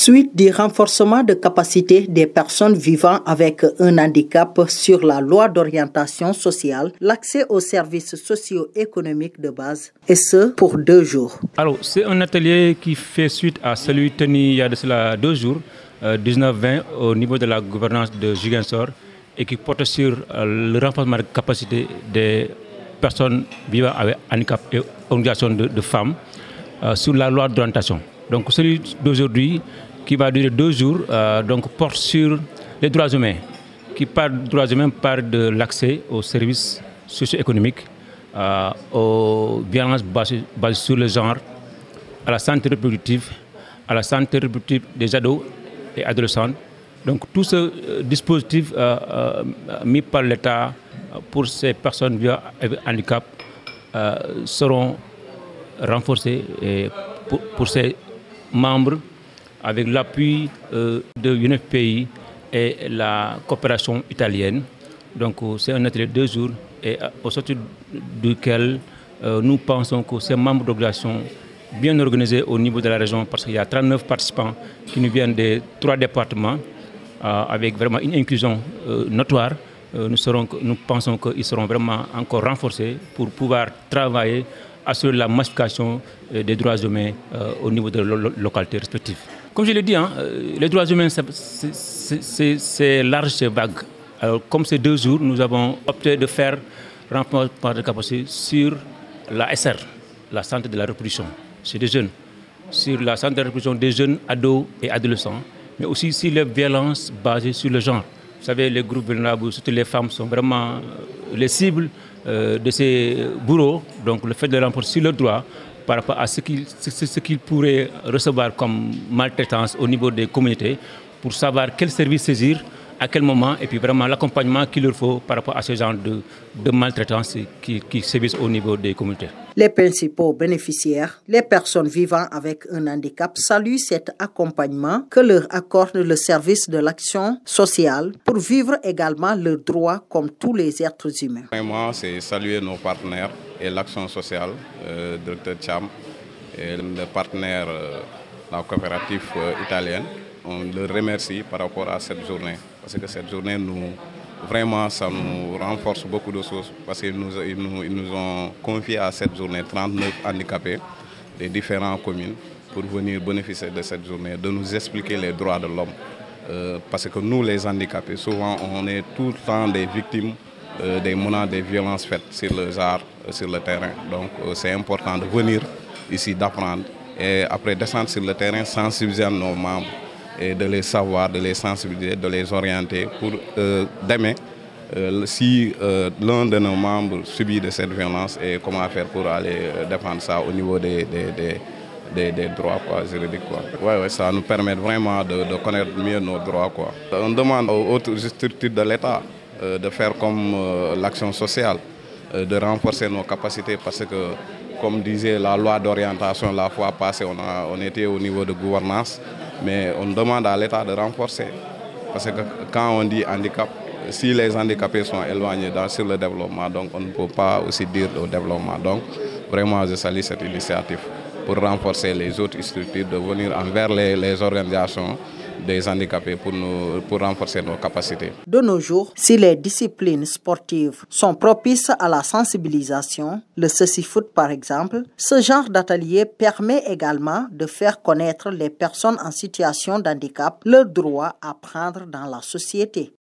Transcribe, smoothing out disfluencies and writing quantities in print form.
Suite du renforcement de capacité des personnes vivant avec un handicap sur la loi d'orientation sociale, l'accès aux services socio-économiques de base, et ce pour 2 jours. Alors, c'est un atelier qui fait suite à celui tenu il y a de cela 2 jours, 19-20, au niveau de la gouvernance de Ziguinchor, et qui porte sur le renforcement de capacité des personnes vivant avec handicap et organisations de femmes sur la loi d'orientation. Donc celui d'aujourd'hui, qui va durer 2 jours, donc porte sur les droits humains, qui parle des droits humains, parle de l'accès aux services socio-économiques, aux violences basées sur le genre, à la santé reproductive, des ados et adolescents. Donc tout ce dispositif mis par l'État pour ces personnes vivant avec handicap seront renforcés et pour ces membres avec l'appui de l'UNFPI et la coopération italienne. Donc c'est un atelier de 2 jours et au sortir duquel nous pensons que ces membres d'organisation bien organisés au niveau de la région, parce qu'il y a 39 participants qui nous viennent des 3 départements avec vraiment une inclusion notoire. Nous pensons qu'ils seront vraiment encore renforcés pour pouvoir travailler assurer la massification des droits humains au niveau de leurs localités respectives. Comme je l'ai dit, les droits humains, c'est large, c'est vague. Alors, comme ces 2 jours, nous avons opté de faire renforcement de capacité sur la SR, la santé de la reproduction, chez des jeunes, sur la santé de la reproduction des jeunes ados et adolescents, mais aussi sur les violences basées sur le genre. Vous savez, les groupes vulnérables, surtout les femmes, sont vraiment les cibles de ces bourreaux. Donc le fait de renforcer sur leurs droits par rapport à ce qu'ils pourraient recevoir comme maltraitance au niveau des communautés, pour savoir quel service saisir, à quel moment, et puis vraiment l'accompagnement qu'il leur faut par rapport à ce genre de maltraitance qui sévissent au niveau des communautés. Les principaux bénéficiaires, les personnes vivant avec un handicap, saluent cet accompagnement que leur accorde le service de l'action sociale pour vivre également leurs droits comme tous les êtres humains. Vraiment, c'est saluer nos partenaires et l'action sociale, Dr Cham et le partenaire, la coopérative italienne. On le remercie par rapport à cette journée, parce que cette journée, vraiment, ça nous renforce beaucoup de choses, parce qu'ils nous ont confié à cette journée 39 handicapés des différentes communes pour venir bénéficier de cette journée, de nous expliquer les droits de l'homme. Parce que nous, les handicapés, souvent, on est tout le temps des victimes des menaces, des violences faites sur le genre, sur le terrain. Donc, c'est important de venir ici, d'apprendre, et après descendre sur le terrain, sensibiliser nos membres, et de les savoir, de les sensibiliser, de les orienter pour demain, si l'un de nos membres subit de cette violence, et comment faire pour aller défendre ça au niveau des droits juridiques. Ouais, ça nous permet vraiment de connaître mieux nos droits. On demande aux autres structures de l'État de faire comme l'action sociale, de renforcer nos capacités, parce que, comme disait la loi d'orientation la fois passée, on était au niveau de gouvernance, mais on demande à l'État de renforcer. Parce que quand on dit handicap, si les handicapés sont éloignés sur le développement, donc on ne peut pas aussi dire au développement. Donc vraiment, je salue cette initiative pour renforcer les autres structures, de venir envers les organisations des handicapés pour renforcer nos capacités. De nos jours, si les disciplines sportives sont propices à la sensibilisation, le ceci-foot par exemple, ce genre d'atelier permet également de faire connaître les personnes en situation de handicap leurs droits à prendre dans la société.